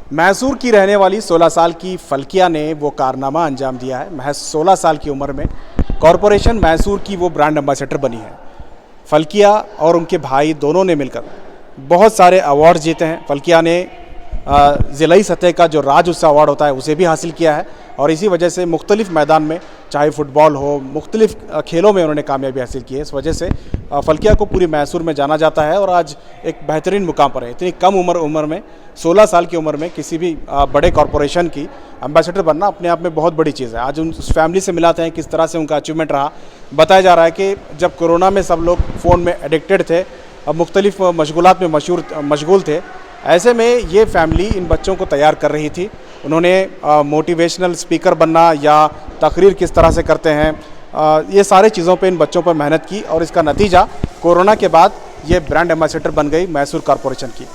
मैसूर की रहने वाली 16 साल की फल्किया ने वो कारनामा अंजाम दिया है। महज 16 साल की उम्र में कॉरपोरेशन मैसूर की वो ब्रांड एम्बेसडर बनी है। फल्किया और उनके भाई दोनों ने मिलकर बहुत सारे अवार्ड जीते हैं। फल्किया ने ज़िलाई सतह का जो राज उत्सव अवार्ड होता है उसे भी हासिल किया है और इसी वजह से मुख्तलिफ मैदान में, चाहे फुटबॉल हो, मुख्तलिफ खेलों में उन्होंने कामयाबी हासिल की है। इस वजह से फल्किया को पूरी मैसूर में जाना जाता है और आज एक बेहतरीन मुकाम पर है। इतनी कम उम्र में 16 साल की उम्र में किसी भी बड़े कॉरपोरेशन की एम्बेसडर बनना अपने आप में बहुत बड़ी चीज़ है। आज उस फैमिली से मिलाते हैं किस तरह से उनका अचीवमेंट रहा। बताया जा रहा है कि जब कोरोना में सब लोग फ़ोन में एडिक्टेड थे, मुख्तलिफ मशगूलात में मशगूल थे, ऐसे में ये फैमिली इन बच्चों को तैयार कर रही थी। उन्होंने मोटिवेशनल स्पीकर बनना या तकरीर किस तरह से करते हैं, ये सारे चीज़ों पे इन बच्चों पर मेहनत की और इसका नतीजा कोरोना के बाद ये ब्रांड एम्बेसडर बन गई मैसूर कॉरपोरेशन की।